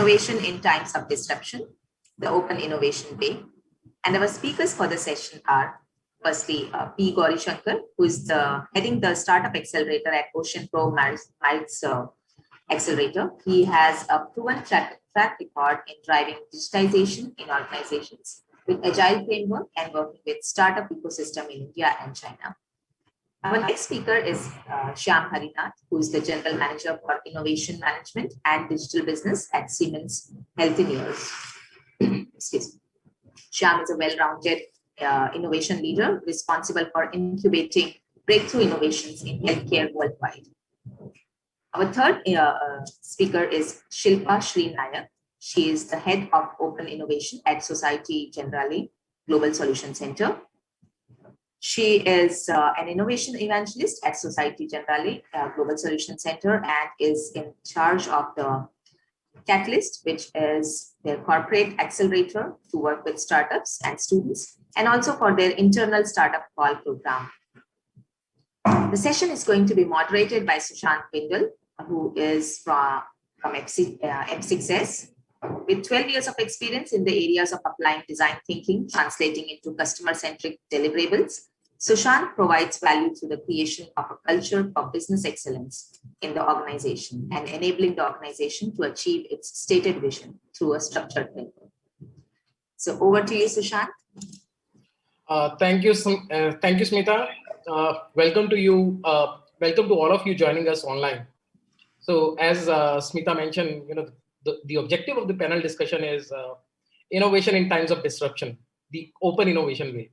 Innovation in times of disruption, the open innovation way. And our speakers for the session are firstly P. Gowri Shankar, who is heading the Startup Accelerator at OceanPro Maersk Accelerator. He has a proven track record in driving digitization in organizations with agile framework and working with startup ecosystem in India and China. Our next speaker is Shyam Harinath, who is the General Manager for Innovation Management and Digital Business at Siemens Healthineers. Excuse me. Shyam is a well-rounded innovation leader responsible for incubating breakthrough innovations in healthcare worldwide. Our third speaker is Shilpa Sree Nayak. She is the head of open innovation at Societe Generale Global Solution Center. She is an innovation evangelist at Societe Generale Global Solution Center and is in charge of the Catalyst, which is their corporate accelerator to work with startups and students, and also for their internal startup call program. The session is going to be moderated by Sushant Bindal, who is from M6S, with 12 years of experience in the areas of applying design thinking, translating into customer-centric deliverables. Sushant provides value through the creation of a culture of business excellence in the organization and enabling the organization to achieve its stated vision through a structured framework. So over to you, Sushant. Thank you, Smita. Welcome to you. Welcome to all of you joining us online. So as Smita mentioned, the objective of the panel discussion is innovation in times of disruption, the open innovation way.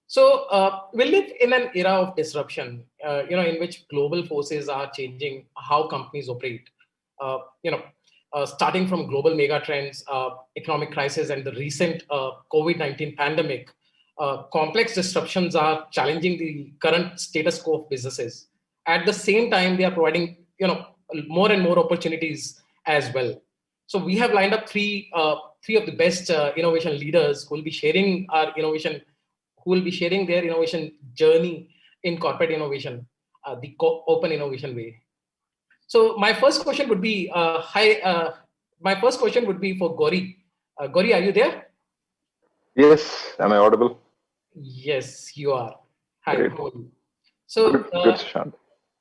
So we live in an era of disruption, in which global forces are changing how companies operate. Starting from global mega trends, economic crisis, and the recent COVID-19 pandemic, complex disruptions are challenging the current status quo of businesses. At the same time, they are providing, more and more opportunities as well. So we have lined up three of the best innovation leaders who will be sharing their innovation journey in corporate innovation, the open innovation way. So my first question would be, my first question would be for Gowri. Gowri, are you there? Yes, am I audible? Yes, you are. Hi, Great. how are you? So, good, Sushant.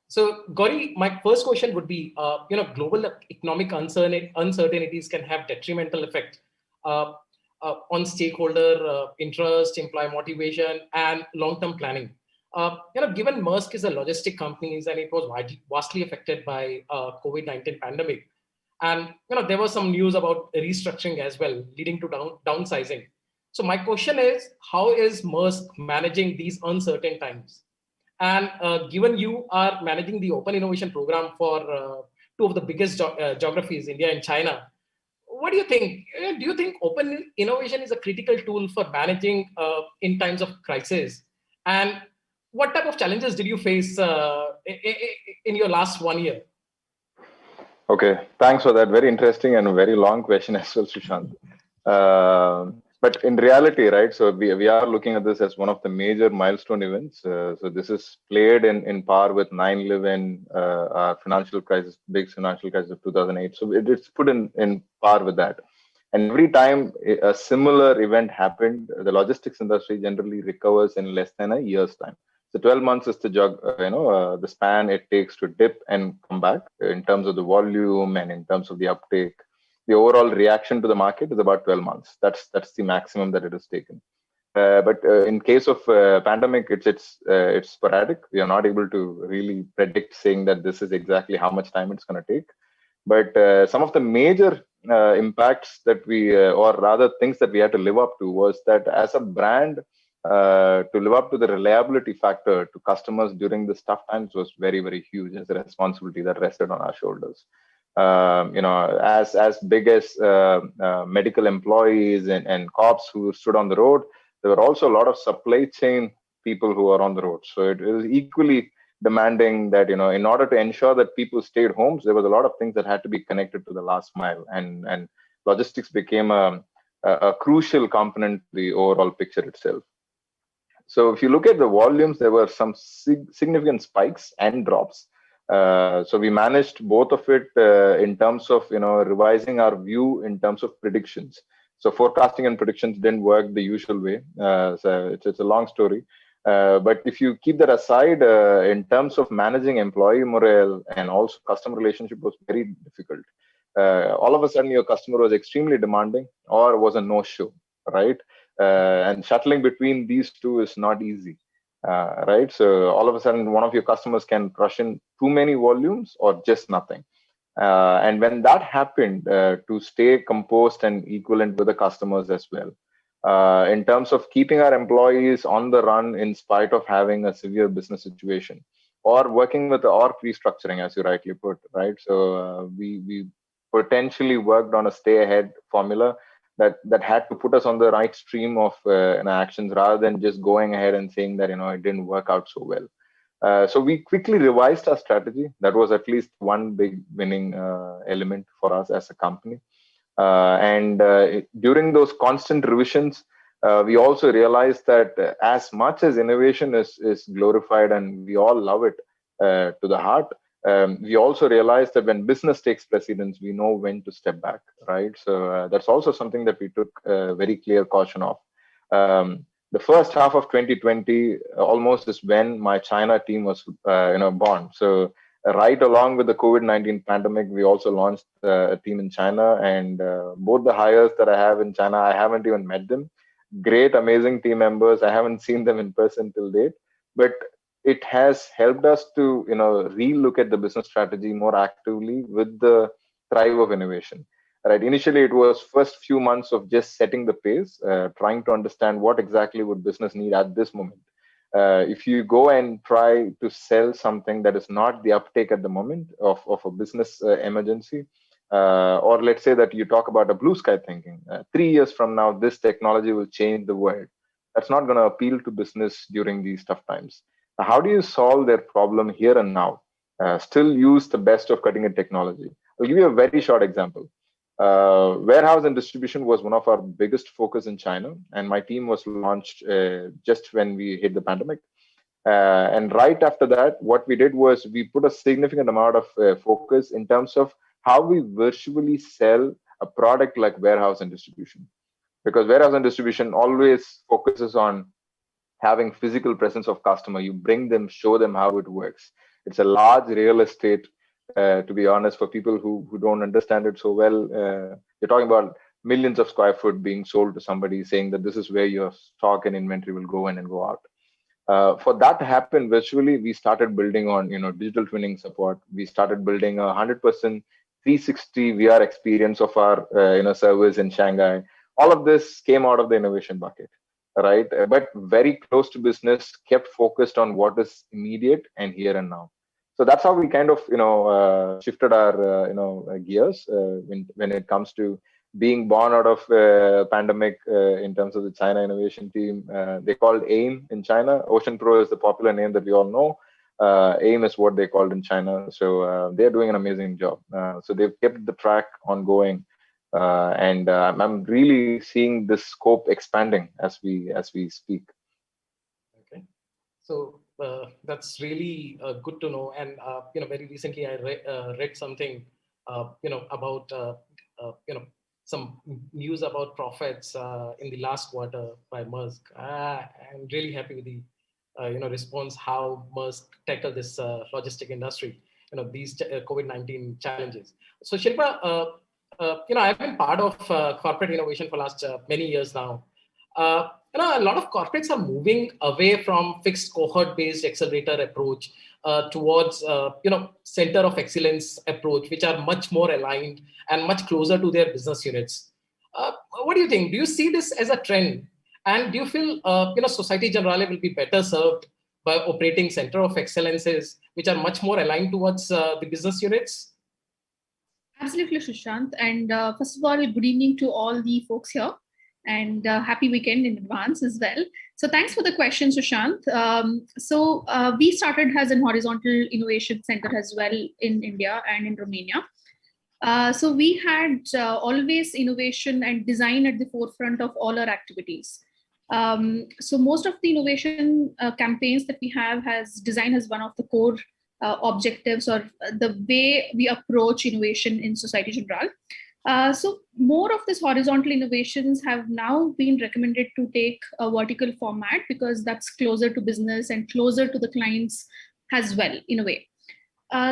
So, Gowri, my first question would be, global economic uncertainties can have detrimental effect on stakeholder interest, employee motivation, and long-term planning. Given Maersk is a logistic company and it was vastly affected by COVID-19 pandemic, and there was some news about restructuring as well, leading to downsizing. So my question is, how is Maersk managing these uncertain times? And given you are managing the open innovation program for two of the biggest geographies, India and China, what do you think? Do you think open innovation is a critical tool for managing in times of crisis? And what type of challenges did you face in your last 1 year? Okay, thanks for that very interesting and very long question as well, Sushant. But in reality, right, so we are looking at this as one of the major milestone events. So this is played in par with 9/11, our financial crisis, big financial crisis of 2008. So it's put in par with that. And every time a similar event happened, the logistics industry generally recovers in less than a year's time. So 12 months is the span it takes to dip and come back in terms of the volume and in terms of the uptake. The overall reaction to the market is about 12 months. That's the maximum that it has taken. But in case of pandemic, it's sporadic. We are not able to really predict saying that this is exactly how much time it's going to take. But some of the major impacts that or rather things that we had to live up to was that as a brand, to live up to the reliability factor to customers during this tough times was very, very huge as a responsibility that rested on our shoulders. As big as medical employees and cops who stood on the road, there were also a lot of supply chain people who are on the road. So it was equally demanding that, in order to ensure that people stayed home, there was a lot of things that had to be connected to the last mile, and logistics became a crucial component to the overall picture itself. So if you look at the volumes, there were some significant spikes and drops. So we managed both of it in terms of revising our view in terms of predictions. So forecasting and predictions didn't work the usual way. So it's a long story. But if you keep that aside, in terms of managing employee morale and also customer relationship was very difficult. All of a sudden, your customer was extremely demanding or was a no-show, right? And shuttling between these two is not easy, right? So all of a sudden, one of your customers can rush in too many volumes or just nothing. And when that happened, to stay composed and equivalent with the customers as well, in terms of keeping our employees on the run in spite of having a severe business situation, or working with the org restructuring, as you rightly put, right? So we potentially worked on a stay ahead formula that had to put us on the right stream of actions rather than just going ahead and saying that it didn't work out so well. So we quickly revised our strategy. That was at least one big winning element for us as a company. And during those constant revisions, we also realized that as much as innovation is glorified and we all love it to the heart, we also realized that when business takes precedence, we know when to step back, right? So that's also something that we took very clear caution of. The first half of 2020 almost is when my China team was born. So right along with the COVID-19 pandemic, we also launched a team in China, and both the hires that I have in China, I haven't even met them. Great, amazing team members. I haven't seen them in person till date, but it has helped us to relook at the business strategy more actively with the thrive of innovation. Right. Initially, it was first few months of just setting the pace, trying to understand what exactly would business need at this moment. If you go and try to sell something that is not the uptake at the moment of a business emergency, or let's say that you talk about a blue sky thinking, 3 years from now, this technology will change the world. That's not going to appeal to business during these tough times. How do you solve their problem here and now? Still use the best of cutting edge technology. I'll give you a very short example. Warehouse and distribution was one of our biggest focus in China, and my team was launched just when we hit the pandemic. And right after that, what we did was we put a significant amount of focus in terms of how we virtually sell a product like warehouse and distribution, because warehouse and distribution always focuses on having physical presence of customer. You bring them, show them how it works. It's a large real estate. To be honest, for people who don't understand it so well, you're talking about millions of square foot being sold to somebody, saying that this is where your stock and inventory will go in and go out. For that to happen virtually, we started building on digital twinning support. We started building 100% 360 VR experience of our servers in Shanghai. All of this came out of the innovation bucket, right? But very close to business, kept focused on what is immediate and here and now. So that's how we kind of shifted our gears when it comes to being born out of pandemic in terms of the China innovation team. They called AIM in China. OceanPro is the popular name that we all know. AIM is what they called in China. So they're doing an amazing job. So they've kept the track ongoing, and I'm really seeing this scope expanding as we speak. Okay, so that's really good to know. And very recently I read something about some news about profits in the last quarter by Maersk. I'm really happy with the response how Maersk tackled this logistic industry, these COVID-19 challenges. So Shilpa, I've been part of corporate innovation for last many years now. A lot of corporates are moving away from fixed cohort-based accelerator approach towards center of excellence approach, which are much more aligned and much closer to their business units. What do you think? Do you see this as a trend? And do you feel Societe Generale will be better served by operating center of excellences, which are much more aligned towards the business units? Absolutely, Sushant. And first of all, good evening to all the folks here, and happy weekend in advance as well. So thanks for the question, Sushant. We started as an horizontal innovation center as well in India and in Romania. So we had always innovation and design at the forefront of all our activities. So most of the innovation campaigns that we have has design as one of the core objectives or the way we approach innovation in Societe Generale. So more of these horizontal innovations have now been recommended to take a vertical format because that's closer to business and closer to the clients as well, in a way.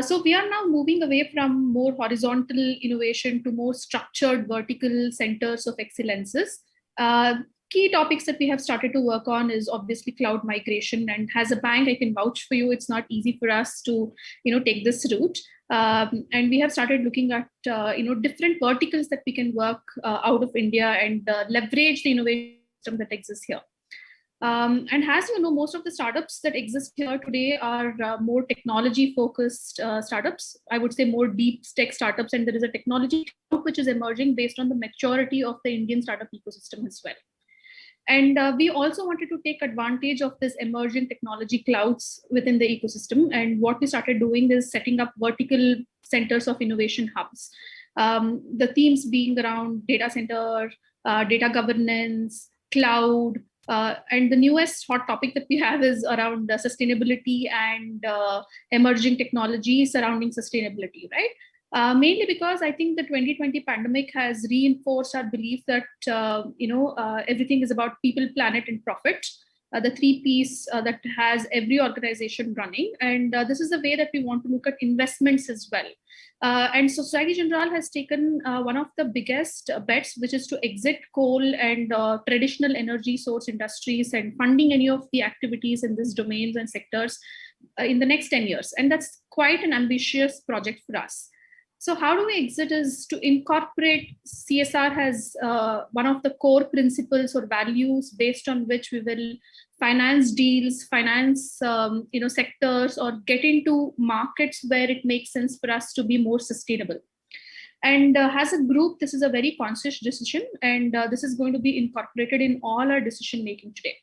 So we are now moving away from more horizontal innovation to more structured vertical centers of excellences. Key topics that we have started to work on is obviously cloud migration, and as a bank, I can vouch for you, it's not easy for us to take this route. And we have started looking at different verticals that we can work out of India and leverage the innovation system that exists here. And as you know, most of the startups that exist here today are more technology focused startups. I would say more deep tech startups, and there is a technology which is emerging based on the maturity of the Indian startup ecosystem as well. And we also wanted to take advantage of this emerging technology clouds within the ecosystem. And what we started doing is setting up vertical centers of innovation hubs. The themes being around data center, data governance, cloud, and the newest hot topic that we have is around sustainability and emerging technology surrounding sustainability, right? Mainly because I think the 2020 pandemic has reinforced our belief that everything is about people, planet, and profit. The 3 Ps that has every organization running, and this is the way that we want to look at investments as well. And Societe Generale has taken one of the biggest bets, which is to exit coal and traditional energy source industries and funding any of the activities in these domains and sectors in the next 10 years. And that's quite an ambitious project for us. So how do we exit is to incorporate CSR as one of the core principles or values based on which we will finance deals, finance sectors, or get into markets where it makes sense for us to be more sustainable. And as a group, this is a very conscious decision, and this is going to be incorporated in all our decision making today.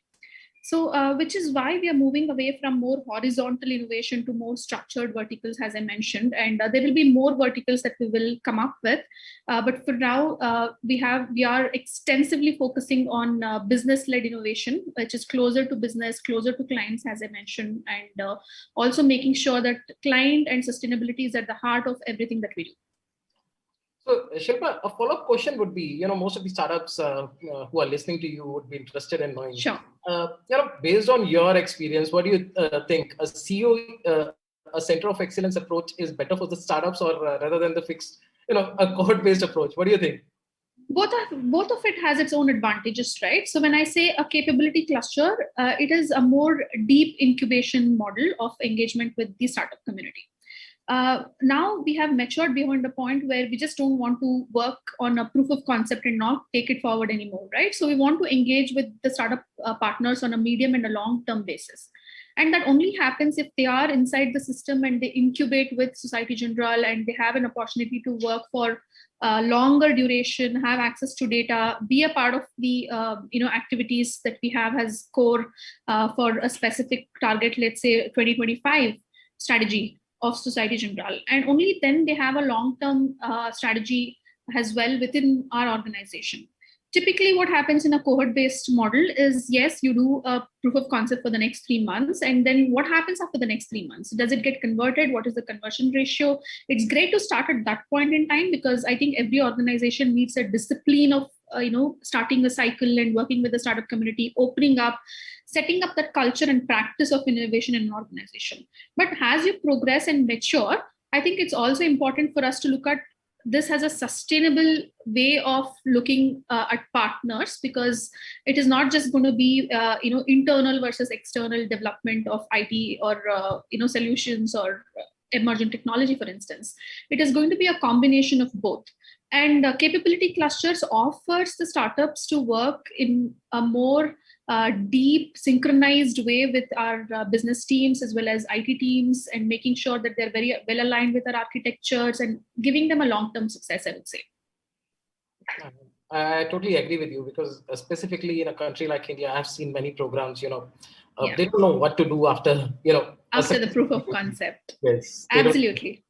So, which is why we are moving away from more horizontal innovation to more structured verticals, as I mentioned, and there will be more verticals that we will come up with. But for now, we are extensively focusing on business-led innovation, which is closer to business, closer to clients, as I mentioned, and also making sure that client and sustainability is at the heart of everything that we do. So, Shilpa, a follow-up question would be, most of the startups who are listening to you would be interested in knowing. Sure. Based on your experience, what do you think? A CEO, a center of excellence approach is better for the startups, or rather than the fixed, a cohort-based approach? What do you think? Both of it has its own advantages, right? So when I say a capability cluster, it is a more deep incubation model of engagement with the startup community. Now we have matured beyond the point where we just don't want to work on a proof of concept and not take it forward anymore, right? So we want to engage with the startup partners on a medium and a long-term basis. And that only happens if they are inside the system and they incubate with Societe Generale and they have an opportunity to work for longer duration, have access to data, be a part of the activities that we have as core for a specific target, let's say 2025 strategy of Societe Generale. And only then they have a long-term strategy as well within our organization. Typically what happens in a cohort-based model is, yes, you do a proof of concept for the next 3 months. And then what happens after the next 3 months? Does it get converted? What is the conversion ratio? It's great to start at that point in time, because I think every organization needs a discipline of starting a cycle and working with the startup community, opening up, setting up that culture and practice of innovation in an organization. But as you progress and mature, I think it's also important for us to look at this as a sustainable way of looking at partners, because it is not just going to be internal versus external development of IT or solutions or emerging technology, for instance. It is going to be a combination of both. And capability clusters offers the startups to work in a more deep, synchronized way with our business teams as well as IT teams, and making sure that they're very well aligned with our architectures and giving them a long-term success, I would say. I totally agree with you, because specifically in a country like India, I've seen many programs, they don't know what to do after, after the proof of concept. Yes. Absolutely.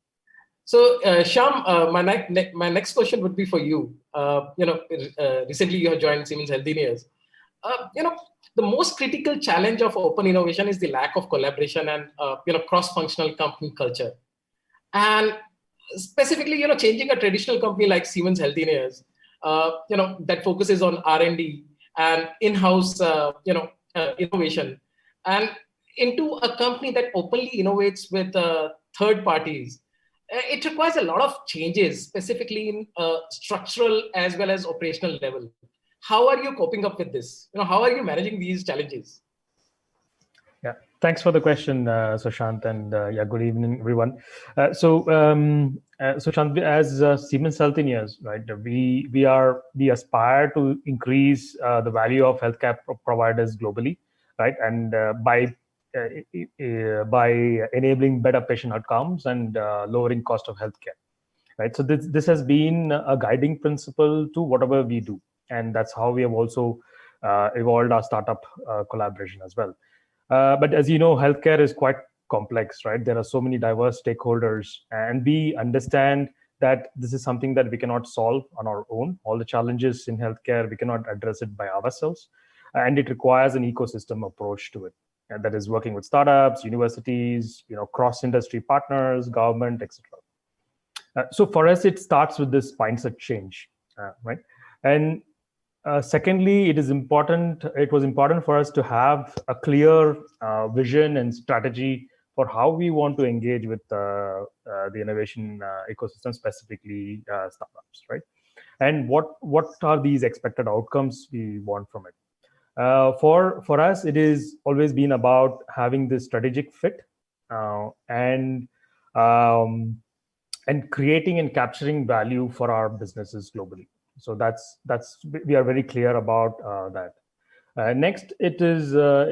So, Shyam, my next question would be for you. Recently you have joined Siemens Healthineers. the most critical challenge of open innovation is the lack of collaboration and cross-functional company culture. And specifically, changing a traditional company like Siemens Healthineers, that focuses on R&D and in-house, innovation, and into a company that openly innovates with third parties, it requires a lot of changes, specifically in structural as well as operational level. How are you coping up with this? How are you managing these challenges? Yeah, thanks for the question, Sushant, and good evening, everyone. Sushant, as Siemens Healthineers, right, we aspire to increase the value of healthcare providers globally, right, and by enabling better patient outcomes and lowering cost of healthcare, right. So this has been a guiding principle to whatever we do, and that's how we have also evolved our startup collaboration as well. But as you know, healthcare is quite complex, right? There are so many diverse stakeholders, and we understand that this is something that we cannot solve on our own. All the challenges in healthcare, we cannot address it by ourselves, and it requires an ecosystem approach to it. And that is working with startups, universities, cross-industry partners, government, etc. So for us, it starts with this mindset change, right? And secondly, it was important for us to have a clear vision and strategy for how we want to engage with the innovation ecosystem, specifically startups, right? And what are these expected outcomes we want from it? For us, it is always been about having this strategic fit and creating and capturing value for our businesses globally. So we are very clear about that. Next, it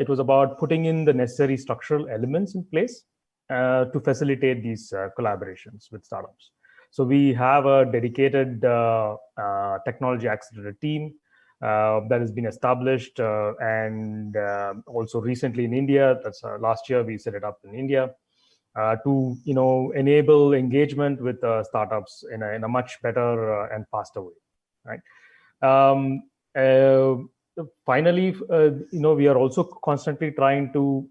was about putting in the necessary structural elements in place to facilitate these collaborations with startups. So we have a dedicated technology accelerator team that has been established, and also recently in India. That's last year we set it up in India. To enable engagement with startups in a much better and faster way, right? Finally, we are also constantly trying to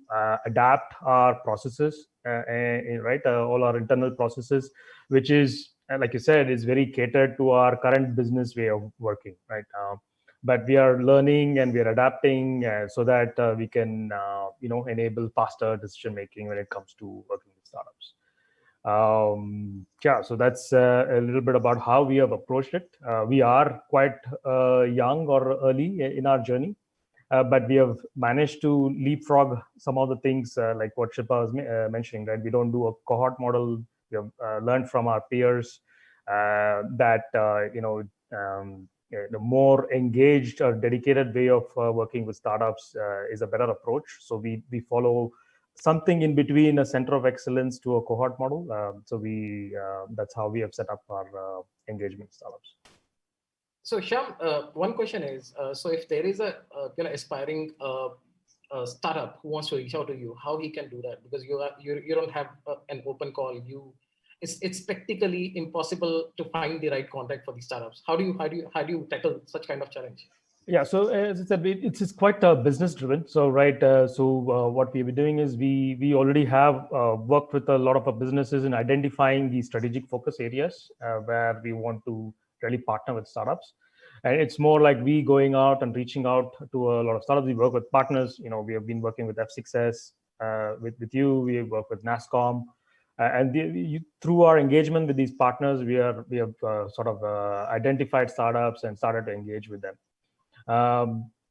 adapt our processes, right? All our internal processes, which is, like you said, is very catered to our current business way of working, right? But we are learning and we are adapting so that we can, enable faster decision making when it comes to working with startups. So that's a little bit about how we have approached it. We are quite young or early in our journey, but we have managed to leapfrog some of the things like what Shilpa was mentioning, right? We don't do a cohort model. We have learned from our peers that, the more engaged or dedicated way of working with startups is a better approach. So we follow something in between a center of excellence to a cohort model. So that's how we have set up our engagement startups. So Shyam, one question is, so if there is a aspiring startup who wants to reach out to you, how he can do that? Because you don't have an open call. It's practically impossible to find the right contact for these startups. How do you tackle such kind of challenge? Yeah, so as I said, it's quite business driven. So right, what we've been doing is we already have worked with a lot of our businesses in identifying the strategic focus areas where we want to really partner with startups. And it's more like we going out and reaching out to a lot of startups. We work with partners. We have been working with F6S, with you. We work with NASCOM. And through our engagement with these partners, we have sort of identified startups and started to engage with them.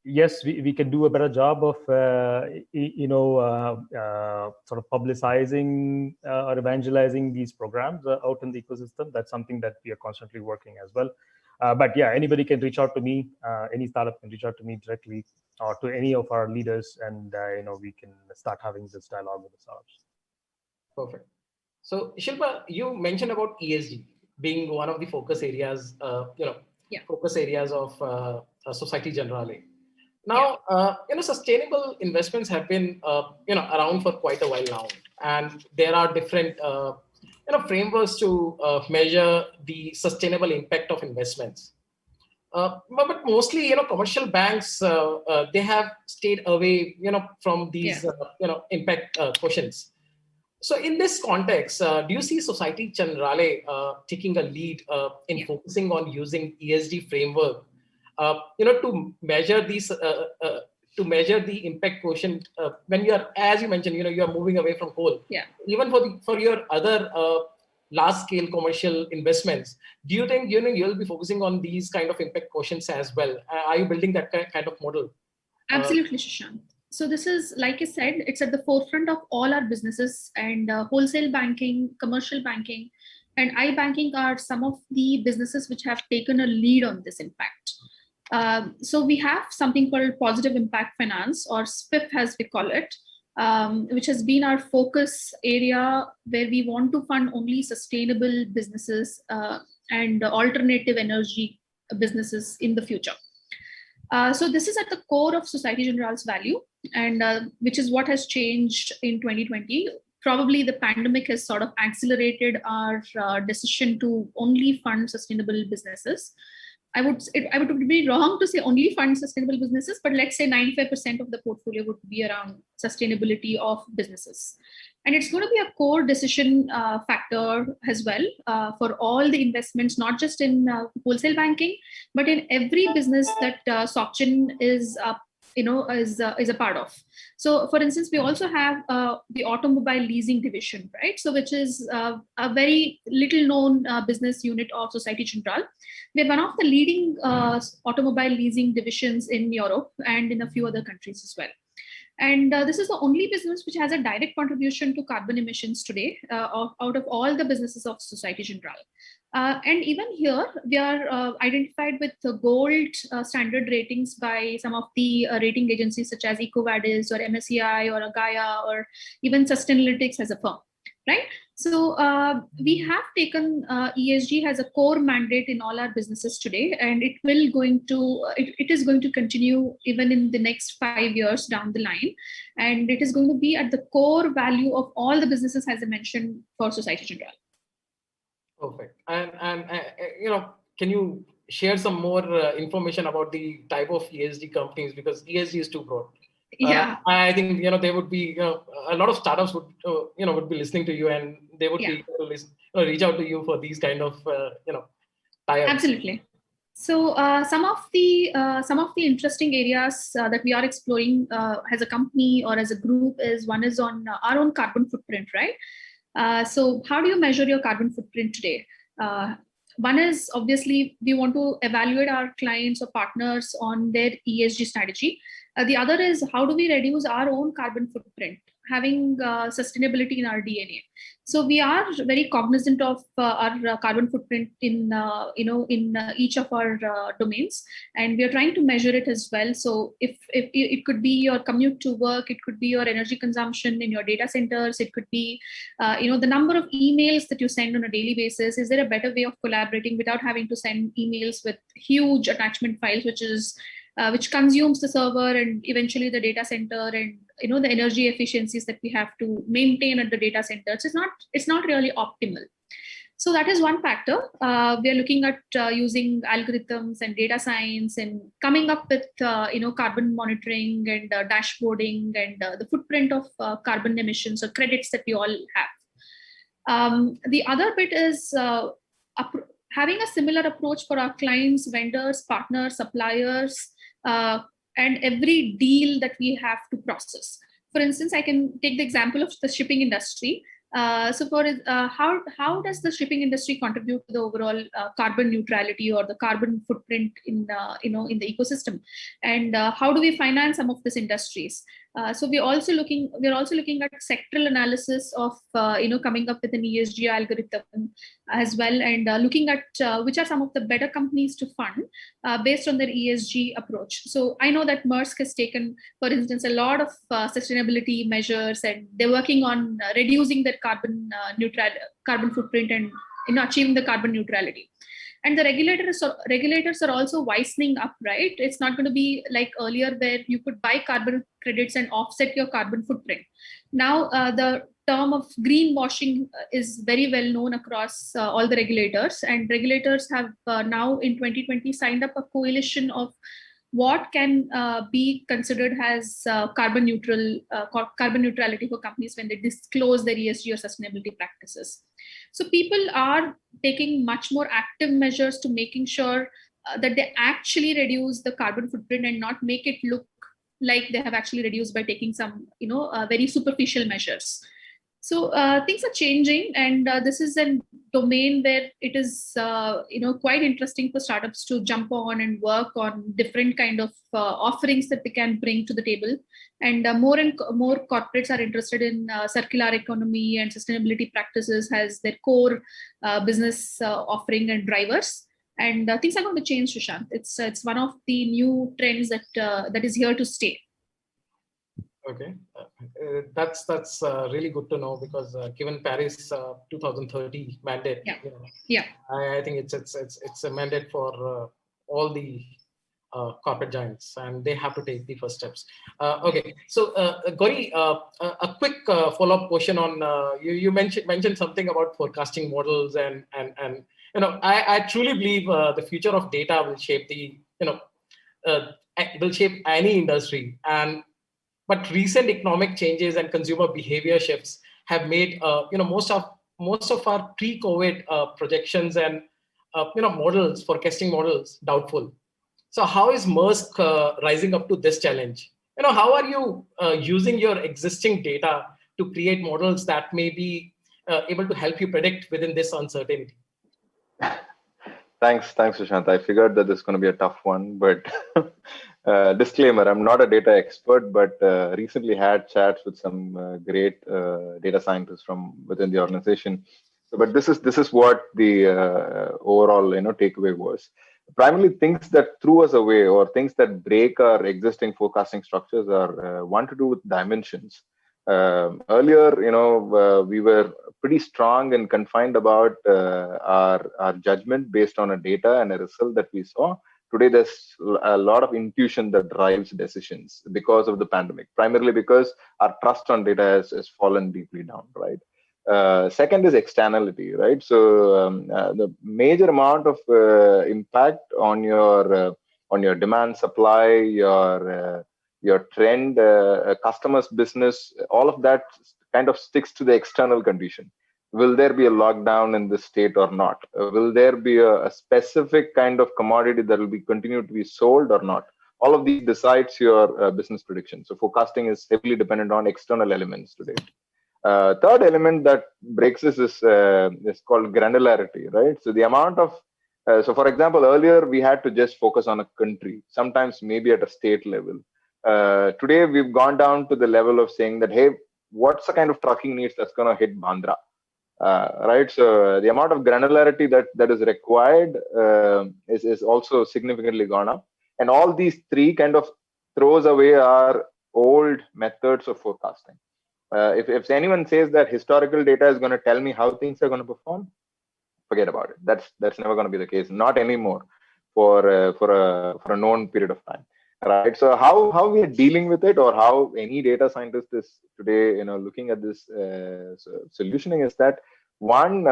Yes, we can do a better job of sort of publicizing or evangelizing these programs out in the ecosystem. That's something that we are constantly working as well. But yeah, anybody can reach out to me. Any startup can reach out to me directly or to any of our leaders, and we can start having this dialogue with the startups. Perfect. So Shilpa, you mentioned about ESG being one of the focus areas. Focus areas of Societe Generale. Now, sustainable investments have been around for quite a while now, and there are different frameworks to measure the sustainable impact of investments. But mostly, commercial banks, they have stayed away, from these, impact quotients. So in this context, do you see Societe Generale taking a lead in focusing on using ESG framework, to measure these, to measure the impact quotient when you are, as you mentioned, you are moving away from coal. Yeah. Even for your other large-scale commercial investments, do you think you'll be focusing on these kind of impact quotients as well? Are you building that kind of model? Absolutely, Sushant. So this is, like I said, it's at the forefront of all our businesses, and wholesale banking, commercial banking, and iBanking are some of the businesses which have taken a lead on this impact. So we have something called positive impact finance, or SPIF as we call it, which has been our focus area, where we want to fund only sustainable businesses and alternative energy businesses in the future. So this is at the core of Societe Generale's value, and which is what has changed in 2020. Probably the pandemic has sort of accelerated our decision to only fund sustainable businesses. I would be wrong to say only fund sustainable businesses, but let's say 95% of the portfolio would be around sustainability of businesses. And it's going to be a core decision factor as well for all the investments, not just in wholesale banking, but in every business that SocGen is a part of. So, for instance, we also have the automobile leasing division, right? So, which is a very little known business unit of Societe Generale. We're one of the leading automobile leasing divisions in Europe and in a few other countries as well. And this is the only business which has a direct contribution to carbon emissions today out of all the businesses of Societe Generale. And even here, we are identified with the gold standard ratings by some of the rating agencies such as EcoVadis or MSCI or Gaia or even Sustainalytics as a firm, right? So we have taken ESG as a core mandate in all our businesses today, and it is going to continue even in the next 5 years down the line, and it is going to be at the core value of all the businesses, as I mentioned, for Societe Generale. Perfect. And can you share some more information about the type of ESG companies, because ESG is too broad? Yeah, I think there would be a lot of startups would would be listening to you, and they would be able to reach out to you for these kind of tie-ups. Absolutely. So some of the interesting areas that we are exploring as a company or as a group is, one is on our own carbon footprint, right? So how do you measure your carbon footprint today? One is, obviously, we want to evaluate our clients or partners on their ESG strategy. The other is, how do we reduce our own carbon footprint, having sustainability in our DNA. So we are very cognizant of our carbon footprint in each of our domains, and we are trying to measure it as well. So if it could be your commute to work, it could be your energy consumption in your data centers, it could be the number of emails that you send on a daily basis. Is there a better way of collaborating without having to send emails with huge attachment files, which consumes the server and eventually the data center, and the energy efficiencies that we have to maintain at the data centers? It's not really optimal. So that is one factor. We are looking at using algorithms and data science and coming up with carbon monitoring and dashboarding and the footprint of carbon emissions or credits that we all have. The other bit is having a similar approach for our clients, vendors, partners, suppliers, and every deal that we have to process. For instance, I can take the example of the shipping industry. So for how does the shipping industry contribute to the overall carbon neutrality or the carbon footprint in the ecosystem, and how do we finance some of these industries? So we're also looking at sectoral analysis of coming up with an ESG algorithm as well, and looking at which are some of the better companies to fund based on their ESG approach. So I know that Maersk has taken, for instance, a lot of sustainability measures, and they're working on reducing their carbon footprint and achieving the carbon neutrality. And the regulators are also wisening up, right? It's not going to be like earlier where you could buy carbon credits and offset your carbon footprint. Now, the term of greenwashing is very well known across all the regulators, and regulators have now in 2020 signed up a coalition of what can be considered as carbon neutrality for companies when they disclose their ESG or sustainability practices. So people are taking much more active measures to making sure that they actually reduce the carbon footprint and not make it look like they have actually reduced by taking some, very superficial measures. So things are changing, and this is a domain where it is, quite interesting for startups to jump on and work on different kind of offerings that they can bring to the table. And more and more corporates are interested in circular economy and sustainability practices as their core business offering and drivers. And things are going to change, Sushant. It's one of the new trends that is here to stay. Okay, that's really good to know, because given Paris 2030 mandate, I think it's a mandate for all the corporate giants, and they have to take the first steps. Okay, so Gowri, a quick follow-up question on you mentioned something about forecasting models, and I truly believe the future of data will shape will shape any industry. But recent economic changes and consumer behavior shifts have made most of our pre-COVID projections and models, forecasting models, doubtful. So how is Maersk rising up to this challenge? How are you using your existing data to create models that may be able to help you predict within this uncertainty? Thanks, Sushant. I figured that this is going to be a tough one, but disclaimer, I'm not a data expert, but recently had chats with some great data scientists from within the organization. So, but this is what the overall takeaway was. Primarily, things that threw us away or things that break our existing forecasting structures are one to do with dimensions. Earlier, we were pretty strong and confined about our judgment based on a data and a result that we saw. Today, there's a lot of intuition that drives decisions because of the pandemic, primarily because our trust on data has fallen deeply down, right? Second is externality, right? So the major amount of impact on your demand, supply, your trend, customers' business, all of that kind of sticks to the external condition. Will there be a lockdown in this state or not? Will there be a specific kind of commodity that will be continued to be sold or not? All of these decides your business prediction. So forecasting is heavily dependent on external elements today. Third element that breaks this is called granularity, right? So the amount of so for example, earlier we had to just focus on a country, sometimes maybe at a state level. Today we've gone down to the level of saying that, hey, what's the kind of trucking needs that's going to hit Bandra, right? So the amount of granularity that is required is also significantly gone up, and all these three kind of throws away our old methods of forecasting. If anyone says that historical data is going to tell me how things are going to perform, forget about it. That's never going to be the case, not anymore for a known period of time. Right. So how we are dealing with it, or how any data scientist is today, looking at this solutioning, is that one,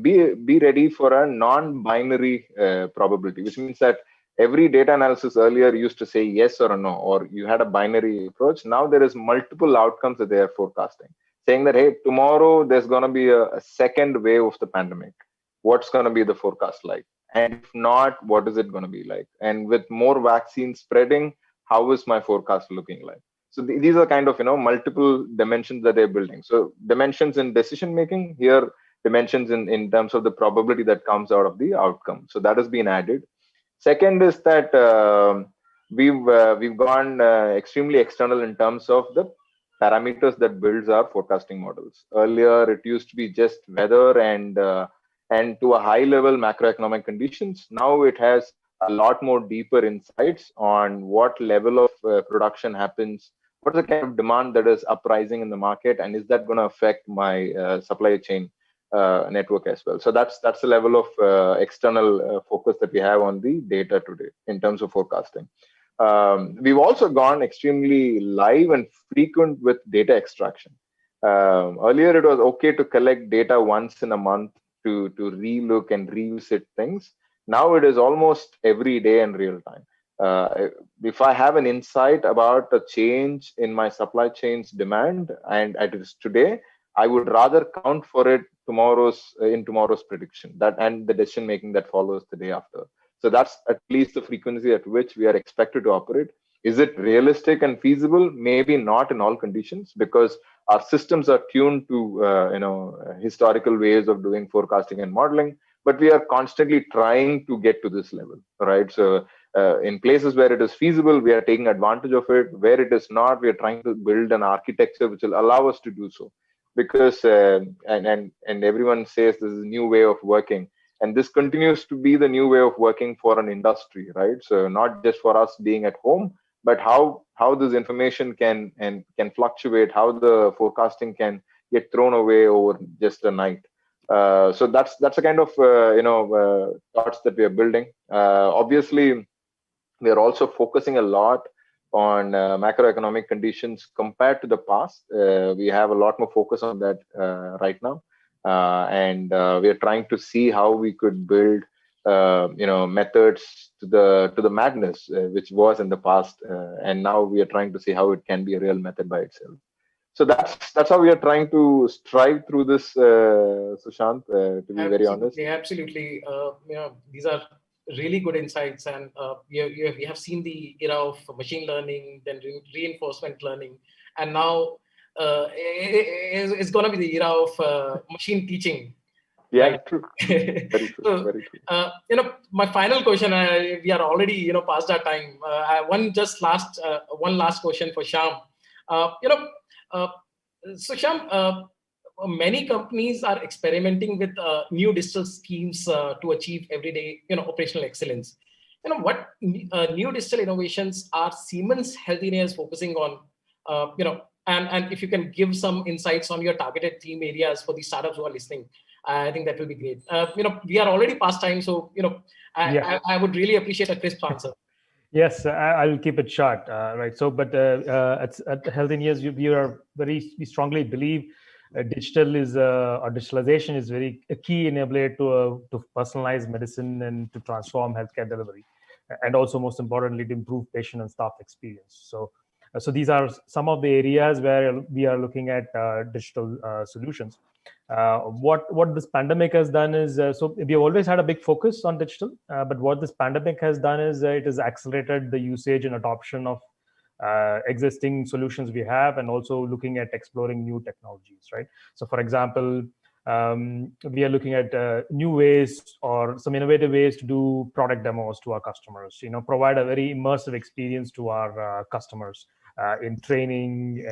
be ready for a non-binary probability, which means that every data analysis earlier used to say yes or a no, or you had a binary approach. Now there is multiple outcomes that they are forecasting, saying that, hey, tomorrow there's going to be a second wave of the pandemic. What's going to be the forecast like? And if not, what is it going to be like? And with more vaccines spreading, how is my forecast looking like? So these are kind of, multiple dimensions that they're building. So dimensions in decision making, here dimensions in terms of the probability that comes out of the outcome. So that has been added. Second is that we've gone extremely external in terms of the parameters that builds our forecasting models. Earlier, it used to be just weather and to a high level macroeconomic conditions. Now it has a lot more deeper insights on what level of production happens, what's the kind of demand that is uprising in the market, and is that going to affect my supply chain? network as well. So that's the level of external focus that we have on the data today in terms of forecasting. We've also gone extremely live and frequent with data extraction. Earlier, it was okay to collect data once in a month to relook and revisit things. Now it is almost every day in real time. If I have an insight about a change in my supply chain's demand and it is today, I would rather count for it in tomorrow's prediction and the decision making that follows the day after. So that's at least the frequency at which we are expected to operate. Is it realistic and feasible? Maybe not in all conditions, because our systems are tuned to historical ways of doing forecasting and modeling. But we are constantly trying to get to this level, right? So in places where it is feasible, we are taking advantage of it. Where it is not, we are trying to build an architecture which will allow us to do so. Because and everyone says this is a new way of working, and this continues to be the new way of working for an industry, right? So not just for us being at home, but how this information can fluctuate, how the forecasting can get thrown away over just a night. So that's a kind of thoughts that we are building. Obviously, we are also focusing a lot on macroeconomic conditions compared to the past. We have a lot more focus on that right now, and we are trying to see how we could build methods to the madness which was in the past, and now we are trying to see how it can be a real method by itself. So that's how we are trying to strive through this, Sushant. To be very honest, absolutely. These are really good insights, and we have seen the era of machine learning, then reinforcement learning, and now it's going to be the era of machine teaching. Yeah, right? True. Very true. So, very true. My final question. We are already past our time. One last question for Shyam. So Shyam, many companies are experimenting with new digital schemes to achieve everyday operational excellence. What new digital innovations are Siemens Healthineers focusing on? And if you can give some insights on your targeted theme areas for the startups who are listening, I think that will be great. We are already past time, so I would really appreciate a crisp answer. Yes, I'll keep it short, right? So, but at Healthineers, we strongly believe digital is or digitalization is a key enabler to personalize medicine and to transform healthcare delivery, and also most importantly to improve patient and staff experience. So these are some of the areas where we are looking at digital solutions. What this pandemic has done is, so we've always had a big focus on digital, but what this pandemic has done is it has accelerated the usage and adoption of existing solutions we have, and also looking at exploring new technologies, right? So for example, we are looking at new ways or some innovative ways to do product demos to our customers, provide a very immersive experience to our customers in training,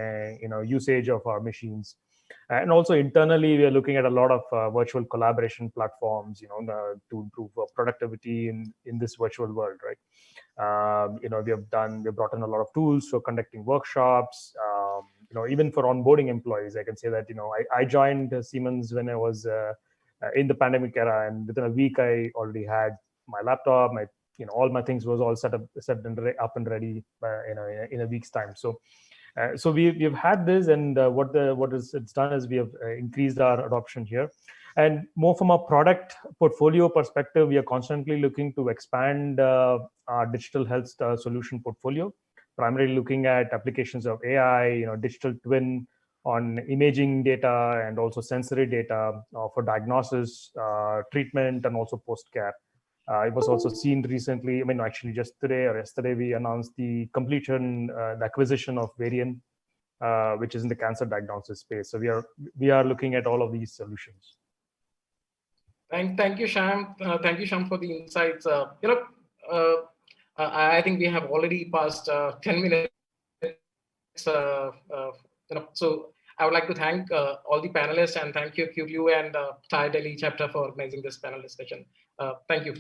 usage of our machines. And also internally, we are looking at a lot of virtual collaboration platforms, to improve productivity in this virtual world, right? We've brought in a lot of tools for conducting workshops, even for onboarding employees. I can say that, I joined Siemens when I was in the pandemic era, and within a week, I already had my laptop, all my things was all set and up and ready, in a week's time. So we've had this, and it's done is we have increased our adoption here, and more from a product portfolio perspective, we are constantly looking to expand our digital health solution portfolio, primarily looking at applications of AI, digital twin on imaging data, and also sensory data for diagnosis, treatment, and also post-care. It was also seen recently, actually just today or yesterday, we announced the the acquisition of Varian, which is in the cancer diagnosis space. So we are looking at all of these solutions. Thank you, Shyam. Thank you, Shyam, for the insights. I think we have already passed 10 minutes. So I would like to thank all the panelists, and thank you QGLUE and TiE Delhi chapter for organizing this panel discussion. Thank you.